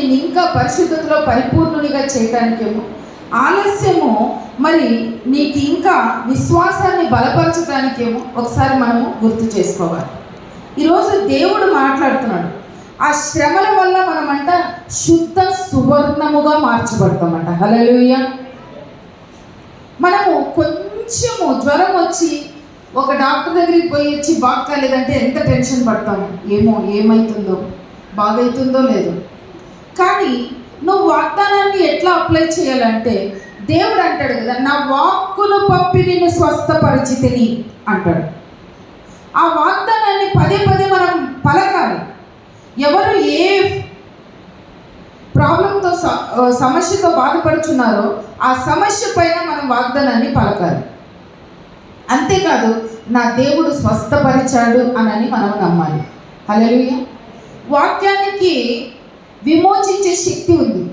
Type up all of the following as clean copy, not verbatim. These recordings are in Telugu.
నేను ఇంకా పరిశుద్ధతలో పరిపూర్ణునిగా చేయడానికేమో, ఆలస్యము మరి నీకు ఇంకా విశ్వాసాన్ని బలపరచడానికేమో ఒకసారి మనము గుర్తు చేసుకోవాలి. ఈరోజు దేవుడు మాట్లాడుతున్నాడు, ఆ శ్రమల వల్ల మనమంట శుద్ధ సువర్ణముగా మార్చబడతామంట. హల్లెలూయా. మనము కొంచెము జ్వరం వచ్చి ఒక డాక్టర్ దగ్గరికి పోయి వచ్చి బాగా కాలేదంటే ఎంత టెన్షన్ పడతాము, ఏమో ఏమవుతుందో, బాగవుతుందో లేదు. కానీ నువ్వు వాగ్దానాన్ని ఎట్లా అప్లై చేయాలంటే, దేవుడు అంటాడు కదా, నా వాక్కును పంపి నిన్ను స్వస్థపరిచితిని అంటాడు. ఆ వాగ్దానాన్ని పదే పదే మనం పలకాలి. ఎవరు ఏ ప్రాబ్లంతో సమస్యతో బాధపడుచున్నారో ఆ సమస్య పైన మనం వాగ్దానాన్ని పలకాలి. అంతేకాదు నా దేవుడు స్వస్థపరిచాడు అని మనం నమ్మాలి. హల్లెలూయా. వాక్యానికి విమోచించే శక్తి ఉంది,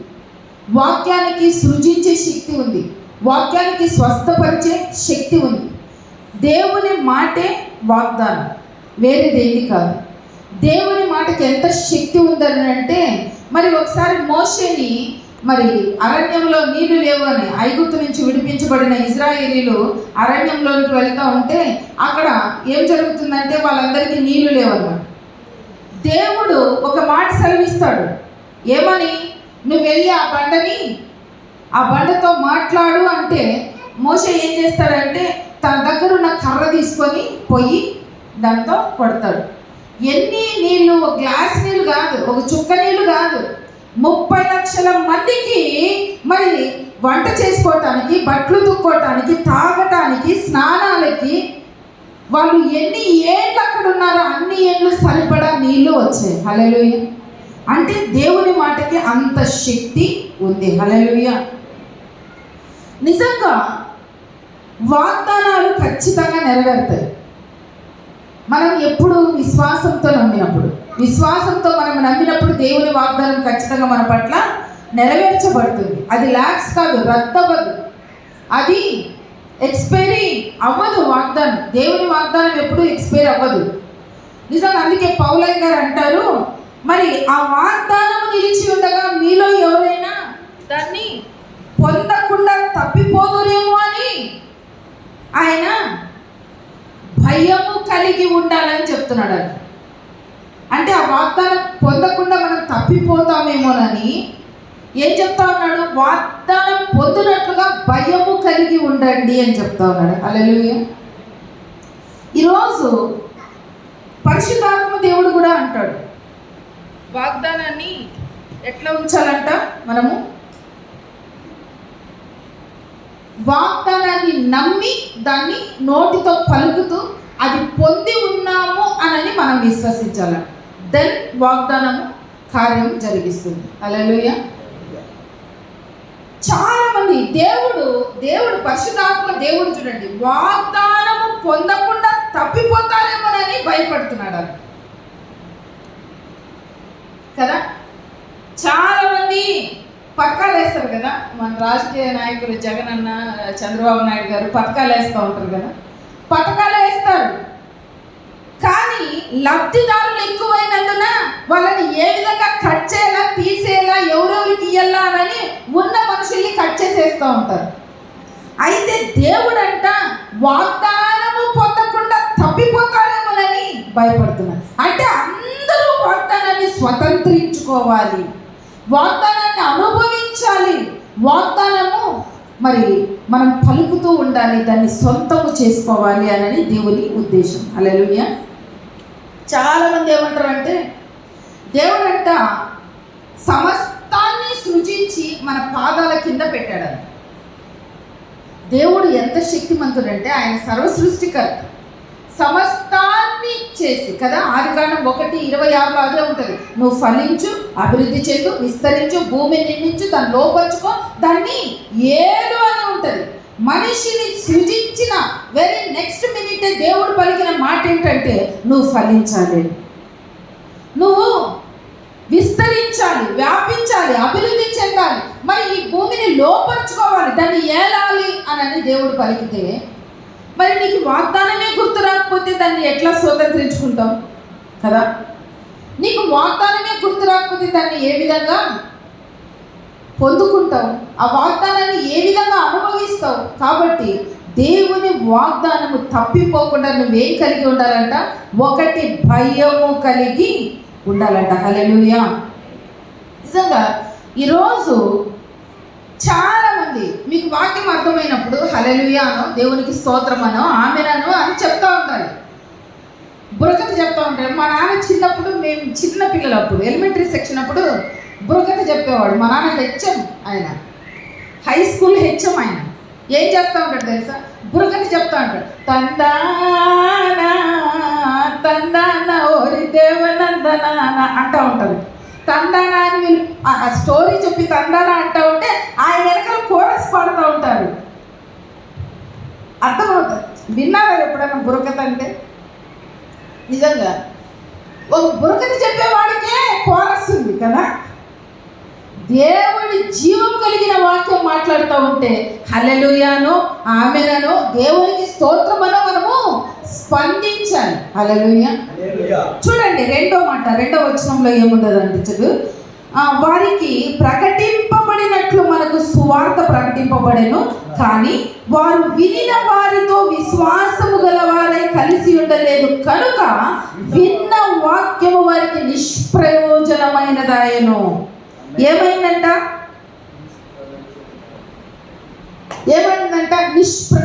వాక్యానికి సృజించే శక్తి ఉంది, వాక్యానికి స్వస్థపరిచే శక్తి ఉంది. దేవుని మాటే వాగ్దానం, వేరేదేది కాదు. దేవుని మాటకి ఎంత శక్తి ఉందని అంటే, మరి ఒకసారి మోషేని మరి అరణ్యంలో నీళ్లు లేవు అని, ఐగుప్తు నుంచి విడిపించబడిన ఇజ్రాయేలీలు అరణ్యంలోనికి వెళ్తూ ఉంటే అక్కడ ఏం జరుగుతుందంటే వాళ్ళందరికీ నీళ్లు లేవన్నమాట. దేవుడు ఒక మాట సెలవిస్తాడు, ఏమని, నువ్వు వెళ్ళి ఆ బండతో మాట్లాడు అంటే, మోషే ఏం చేస్తాడంటే తన దగ్గర ఉన్న కర్ర తీసుకొని పోయి దాంతో కొడతాడు. ఎన్ని నీళ్ళు, ఒక గ్లాస్ నీళ్ళు కాదు, ఒక చుక్క నీళ్ళు కాదు, 30 లక్షల మందికి మరి వంట చేసుకోవటానికి, బట్టలు తుక్కోవటానికి, తాగటానికి, స్నానాలకి వాళ్ళు ఎన్ని ఏళ్ళు అక్కడ ఉన్నారో అన్ని ఏళ్ళు సరిపడా నీళ్ళు వచ్చాయి. హల్లెలూయా. అంటే దేవుని మాటకి అంత శక్తి ఉంది. హల్లెలూయా. నిజంగా వాగ్దానాలు ఖచ్చితంగా నెరవేరుతాయి. మనం ఎప్పుడు విశ్వాసంతో మనం నమ్మినప్పుడు దేవుని వాగ్దానం ఖచ్చితంగా మన పట్ల నెరవేర్చబడుతుంది. అది ల్యాక్స్ కాదు, రద్దవదు, అది ఎక్స్పైరీ అవ్వదు. వాగ్దానం, దేవుని వాగ్దానం ఎప్పుడు ఎక్స్పైరీ అవ్వదు. నిజంగా అందుకే పౌలయ్య గారు అంటారు, మరి ఆ వాగ్దానము నిలిచి ఉండగా మీలో ఎవరైనా దాన్ని పొందకుండా తప్పిపోదురేమో అని ఆయన భయము కలిగి ఉండాలని చెప్తున్నాడు. అంటే ఆ వాగ్దానం పొందకుండా మనం తప్పిపోతామేమోనని ఏం చెప్తా ఉన్నాడు, వాగ్దానం పొందినట్లుగా భయము కలిగి ఉండండి అని చెప్తా ఉన్నాడు. హల్లెలూయా. ఈరోజు పరిశుద్ధాత్మ దేవుడు కూడా అంటాడు, వాగ్దానాన్ని ఎట్లా ఉంచాలంట, మనము వాగ్దానాన్ని నమ్మి దాన్ని నోటితో పలుకుతూ అది పొంది ఉన్నాము అని మనం విశ్వసించాలి. దెన్ వాగ్దానము కార్యం జరిగిస్తుంది. హల్లెలూయా. చాలా మంది దేవుడు పరిశుద్ధాత్మ దేవుడు చూడండి, వాగ్దానము పొందకుండా తప్పిపోతారేమోనని భయపడుతున్నాడు కదా. చాలా మంది పథకాలు వేస్తారు కదా, మన రాజకీయ నాయకులు జగన్ అన్న, చంద్రబాబు నాయుడు గారు పథకాలు వేస్తూ ఉంటారు కదా. పథకాలు వేస్తారు, కానీ లబ్ధిదారులు ఎక్కువైనందున వాళ్ళని ఏ విధంగా కట్ చేయాలా, తీసేయాలా, ఎవరెవరికి ఇయ్యాలా అని ఉన్న మనుషుల్ని కట్ చేసేస్తూ ఉంటారు. అయితే దేవుడంట వాగ్దానము పొందకుండా తప్పిపోతారేమోనని భయపడుతున్నారు. అంటే అందరూ వాగ్దానాన్ని స్వతంత్రించుకోవాలి, వాగ్దానాన్ని అనుభవించాలి, వాగ్దానము మరి మనం పలుకుతూ ఉండాలి, దాన్ని సొంతము చేసుకోవాలి అని దేవుని ఉద్దేశం. హల్లెలూయా. చాలామంది ఏమంటారంటే, దేవుడంట సమస్తాన్ని సృజించి మన పాదాల కింద పెట్టాడు. దేవుడు ఎంత శక్తిమంతుడంటే ఆయన సర్వ సృష్టికర్త, సమస్తాన్ని చేసి కదా. ఆదికాండం 1:26 అదే ఉంటుంది, నువ్వు ఫలించు, అభివృద్ధి చెందు, విస్తరించు, భూమిని నిండించు, దాన్ని లోపరుచుకో, దాన్ని ఏలు అని ఉంటుంది. మనిషిని సృజించిన వెరీ నెక్స్ట్ మినిటే దేవుడు పలికిన మాట ఏంటంటే, నువ్వు ఫలించాలి, నువ్వు విస్తరించాలి, వ్యాపించాలి, అభివృద్ధి చెందాలి, మరి ఈ భూమిని లోపరుచుకోవాలి, దాన్ని ఏలాలి అని దేవుడు పలికితే, మరి నీకు వాగ్దానమే గుర్తు రాకపోతే దాన్ని ఎట్లా స్వతంత్రించుకుంటావు కదా. నీకు వాగ్దానమే గుర్తు రాకపోతే దాన్ని ఏ విధంగా పొందుకుంటావు, ఆ వాగ్దానాన్ని ఏ విధంగా అనుభవిస్తావు. కాబట్టి దేవుని వాగ్దానము తప్పిపోకుండా నువ్వేం కలిగి ఉండాలంట? ఒకటి, భయము కలిగి ఉండాలంట. హల్లెలూయా. నిజంగా ఈరోజు చాలామంది మీకు వాక్యం అర్థమైనప్పుడు హల్లెలూయా అనో, దేవునికి స్తోత్రమనో, ఆమేననో అని చెప్తూ ఉంటారు, బుర్రకథ చెప్తూ ఉంటారు. మా నాన్న చిన్నప్పుడు, మేము చిన్న పిల్లలప్పుడు ఎలిమెంటరీ సెక్షన్ అప్పుడు బుర్రకథ చెప్పేవాడు. మా నాన్న హెచ్ఎం, ఆయన హై స్కూల్ హెచ్ఎం. ఆయన ఏం చేస్తూ ఉంటాడు తెలుసా? బుర్రకథ చెప్తా ఉంటాడు. తందానా తందాన ఓరి దేవనందనాన అంటూ ఉంటారు. తందానా అని వీళ్ళు ఆ స్టోరీ చెప్పి తందానా అంటూ ఉంటే ఆయన వెనకాల కోరస్ పాడుతూ ఉంటారు. అర్థమవుతుంది. విన్నారా ఎప్పుడైనా బుర్రకథ అంటే? నిజంగా ఒక బుర్రకథ చెప్పేవాడికే కోరస్ ఉంది కదా. దేవుడి జీవం కలిగిన వాక్యం మాట్లాడుతూ ఉంటే హల్లెలూయానో, ఆమేననో, దేవునికి స్తోత్రమనో మనము స్పందించాలి. హల్లెలూయా. చూడండి రెండో మాట, రెండో వచనంలో ఏముండదండి చదువు. వారికి ప్రకటింపబడినట్లు మనకు సువార్త ప్రకటింపబడెను, కానీ వారు వినిన వారితో విశ్వాసము గలవారై కలిసి ఉండలేదు కనుక విన్న వాక్యము వారికి నిష్ప్రయోజనమైనదాయను. ఏమైందంట?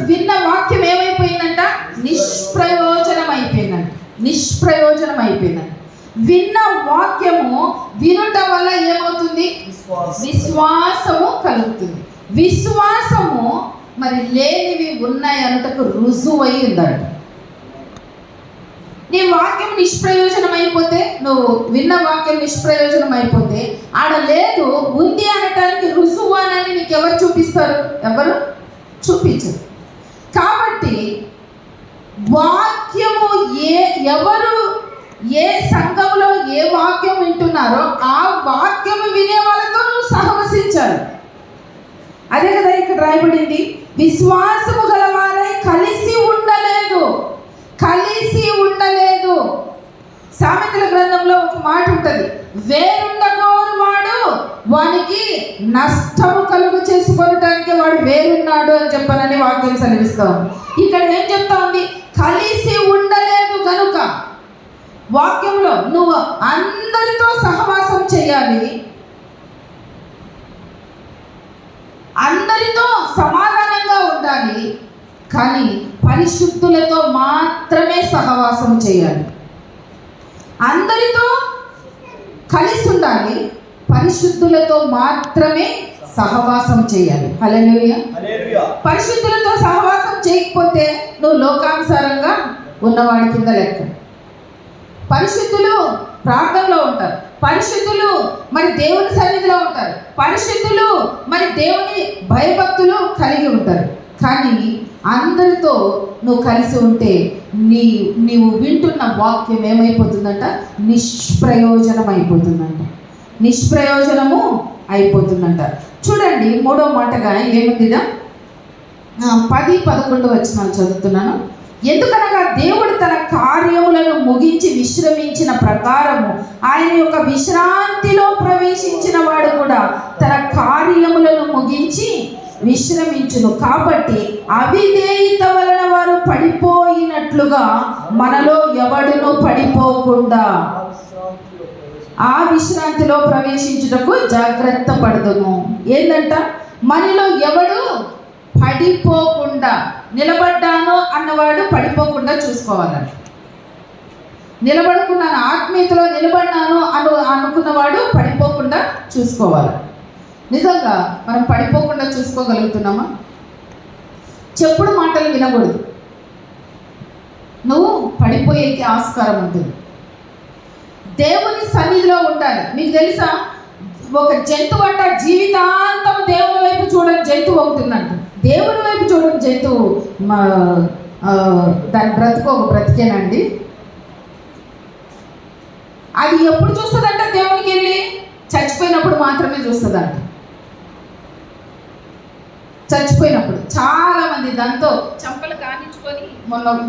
విన్న వాక్యం ఏమైపోయిందంట? నిష్ప్రయోజనం అయిపోయిందంట. విన్న వాక్యము వినుట వల్ల ఏమవుతుంది? విశ్వాసము కలుగుతుంది. విశ్వాసము మరి లేనివి ఉన్నాయి అనుటకు రుజువై ఉందంట. నీ వాక్యం నిష్ప్రయోజనం అయిపోతే, నువ్వు విన్న వాక్యం నిష్ప్రయోజనం అయిపోతే ఆడ లేదు ఉంది అనటానికి రుజువు అని నీకు ఎవరు చూపిస్తారు? ఎవరు చూపించరు. కాబట్టి వాక్యము ఎవరు ఏ సంఘంలో ఏ వాక్యం వింటున్నారో ఆ వాక్యము వినే వాళ్ళతో నువ్వు సహవసించాలి. అదే కదా ఇక్కడ రాయబడింది, విశ్వాసము గలవారై కలిసి ఉండలేదు. సామెతల గ్రంథంలో ఒక మాట ఉంటుంది, వేరుండగోరు వాడు వానికి నష్టము కలుగు చేసుకొనటానికి వాడు వేరున్నాడు అని చెప్పనని వాక్యం సెలవిస్తాం. ఇక్కడ ఏం చెప్తా ఉంది? కలిసి ఉండలేదు కనుక. వాక్యంలో నువ్వు అందరితో సహవాసం చేయాలి, అందరితో సమాధానంగా ఉండాలి, కానీ పరిశుద్ధులతో మాత్రమే సహవాసం చేయాలి. అందరితో కలిసి ఉండాలి, పరిశుద్ధులతో మాత్రమే సహవాసం చేయాలి. హల్లెలూయా. పరిశుద్ధులతో సహవాసం చేయకపోతే నువ్వు లోకానుసారంగా ఉన్నవాడి కింద లెక్క. పరిశుద్ధులు ప్రార్థనలో ఉంటారు, పరిశుద్ధులు మరి దేవుని సన్నిధిలో ఉంటారు, పరిశుద్ధులు మరి దేవుని భయభక్తులు కలిగి ఉంటారు. కానీ అందరితో నువ్వు కలిసి ఉంటే నీవు వింటున్న వాక్యం ఏమైపోతుందంట? నిష్ప్రయోజనము అయిపోతుందంట. చూడండి మూడో మాటగా ఏముందిదా? 10-11 వచనాలు చదువుతున్నాను. ఎందుకనగా దేవుడు తన కార్యములను ముగించి విశ్రమించిన ప్రకారము ఆయన యొక్క విశ్రాంతిలో ప్రవేశించిన వాడు కూడా తన కార్యములను ముగించి విశ్రమించును. కాబట్టి అవిధేయత వలన వారు పడిపోయినట్లుగా మనలో ఎవడును పడిపోకుండా ఆ విశ్రాంతిలో ప్రవేశించుటకు జాగ్రత్త పడదుము. ఏంటంట? మనలో ఎవడు పడిపోకుండా, నిలబడ్డాను అన్నవాడు పడిపోకుండా చూసుకోవాలంట. నిలబడుకున్నాను, ఆత్మీయతలో నిలబడ్డాను అనుకున్నవాడు పడిపోకుండా చూసుకోవాలి. నిజంగా మనం పడిపోకుండా చూసుకోగలుగుతున్నామా? చెప్పుడు మాటలు వినకూడదు, నువ్వు పడిపోయేకి ఆస్కారం ఉంటుంది. దేవుని సన్నిధిలో ఉండాలి. మీకు తెలుసా, ఒక జంతువు అంట జీవితాంతం దేవుని వైపు చూడని జంతువు అవుతుందంట. దేవుని వైపు చూడని జంతువు దాని బ్రతుకు ఒక బ్రతికేనండి. అది ఎప్పుడు చూస్తుందంట? దేవునికి వెళ్ళి చచ్చిపోయినప్పుడు మాత్రమే చూస్తుందంట. చచ్చిపోయినప్పుడు చాలామంది దాంతో చంపలు కానించుకొని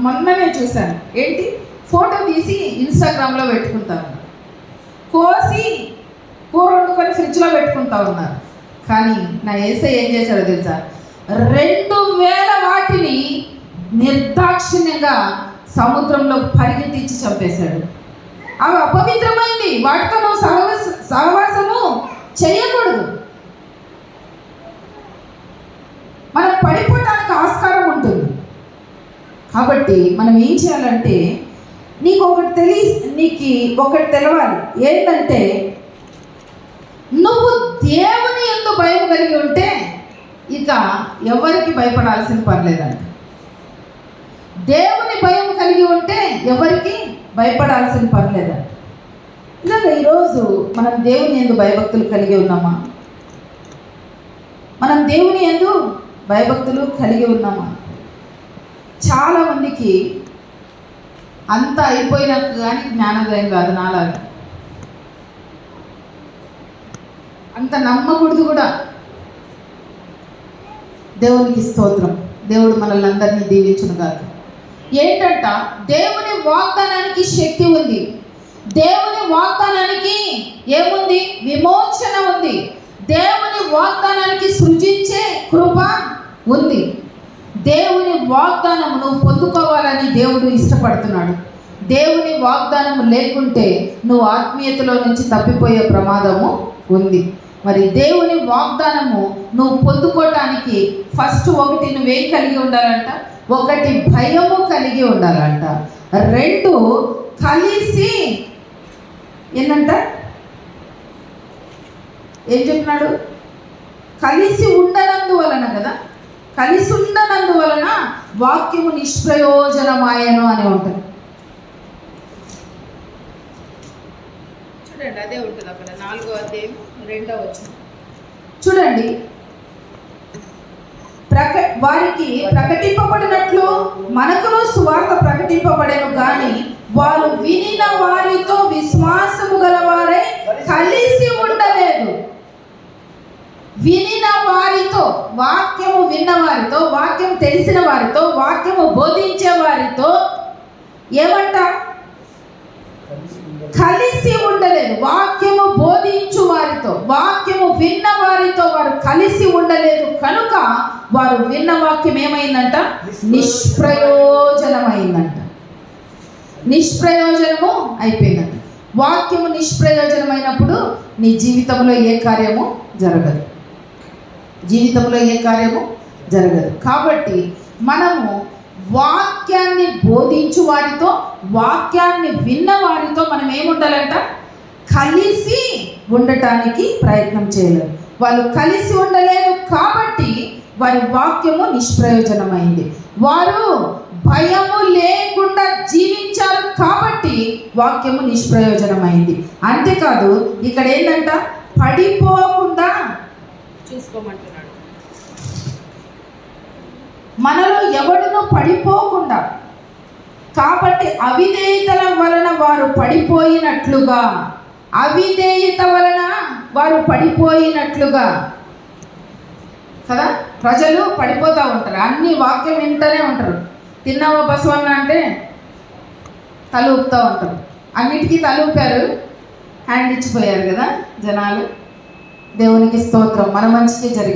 మొన్ననే చూశాను. ఏంటి? ఫోటో తీసి ఇన్స్టాగ్రామ్లో పెట్టుకుంటా ఉన్నారు, కోసి కూర వండుకొని ఫ్రిడ్జ్లో పెట్టుకుంటా ఉన్నారు. కానీ నా యేసయ్య ఏం చేశాడో తెలుసా? 2000 వాటిని నిర్దాక్షిణ్యంగా సముద్రంలో పరిగెత్తించి చంపేశాడు. అవి అపవిత్రమైంది, వాటితో నువ్వు సహవాసము చేయకూడదు. మనం పడిపోవడానికి ఆస్కారం ఉంటుంది. కాబట్టి మనం ఏం చేయాలంటే, నీకు ఒకటి తెలవాలి. ఏంటంటే, నువ్వు దేవుని యందు భయం కలిగి ఉంటే ఇక ఎవరికి భయపడాల్సిన పర్లేదంట. దేవుని భయం కలిగి ఉంటే ఎవరికి భయపడాల్సిన పర్లేదంట. ఇలాగ ఈరోజు మనం దేవుని యందు భయభక్తులు కలిగి ఉన్నామా? మనం దేవుని యందు భయభక్తులు కలిగి ఉన్నామా? చాలామందికి అంతా అయిపోయినాక కానీ జ్ఞానోదయం కాదు. నాలాగా అంత నమ్మకూడదు కూడా. దేవునికి స్తోత్రం. దేవుడు మనల్ని అందరినీ దీవించును కాదు. ఏంటంట, దేవుని వాగ్దానానికి శక్తి ఉంది. దేవుని వాగ్దానానికి ఏముంది? విమోచన ఉంది. దేవుని వాగ్దానానికి సృజించే కృప ఉంది. దేవుని వాగ్దానము నువ్వు పొందుకోవాలని దేవుడు ఇష్టపడుతున్నాడు. దేవుని వాగ్దానము లేకుంటే నువ్వు ఆత్మీయతలో నుంచి తప్పిపోయే ప్రమాదము ఉంది. మరి దేవుని వాగ్దానము నువ్వు పొందుకోవటానికి ఫస్ట్ నువ్వేం కలిగి ఉండాలంట? 1 భయము కలిగి ఉండాలంట. 2 కలిసి ఏంటంట? ఏం చెప్పినాడు? కలిసి ఉండనందువలన కదా, కలిసి ఉండనందువలన వాక్యము నిష్ప్రయోజనమాయను అని ఉంటుంది. చూడండి, అదే ఉంటుంది అక్కడ 4వ అధ్యాయం 2వ వచనం. చూడండి, వారికి ప్రకటింపబడినట్లు మనకును సువార్త ప్రకటింపబడెను, కానీ వారు వినిన వారితో విశ్వాసము గలవారే కలిసి ఉండలేదు. వినిన వారితో, వాక్యము విన్న వారితో, వాక్యం తెలిసిన వారితో, వాక్యము బోధించే వారితో ఏమంట? కలిసి ఉండలేదు. వాక్యము బోధించు వారితో, వాక్యము విన్న వారితో వారు కలిసి ఉండలేదు. కనుక వారు విన్న వాక్యం ఏమైందంట? నిష్ప్రయోజనమైందంట. నిష్ప్రయోజనము అయిపోయిందంట. వాక్యము నిష్ప్రయోజనమైనప్పుడు నీ జీవితంలో ఏ కార్యము జరగదు. జీవితంలో ఏ కార్యము జరగదు. కాబట్టి మనము వాక్యాన్ని బోధించు వారితో, వాక్యాన్ని విన్న వారితో మనం ఏముండాలంట? కలిసి ఉండటానికి ప్రయత్నం చేయలేదు. వాళ్ళు కలిసి ఉండలేదు కాబట్టి వారి వాక్యము నిష్ప్రయోజనమైంది. వారు భయము లేకుండా జీవించారు కాబట్టి వాక్యము నిష్ప్రయోజనమైంది. అంతేకాదు, ఇక్కడ ఏంటంట? పడిపోకుండా చూసుకోమంటున్నాడు. మనలో ఎవడునూ పడిపోకుండా, కాబట్టి అవిధేయతల వలన వారు పడిపోయినట్లుగా, అవిధేయత వలన వారు పడిపోయినట్లుగా కదా. ప్రజలు పడిపోతూ ఉంటారు, అన్ని వాక్యం వింటూనే ఉంటారు. తిన్నావా బసవన్న అంటే తల ఊపుతూ ఉంటారు. అన్నిటికీ తల ఊపారు, హ్యాండ్ ఇచ్చిపోయారు కదా జనాలు. దేవునికి స్తోత్రం. మన మంచికి జరిగింది.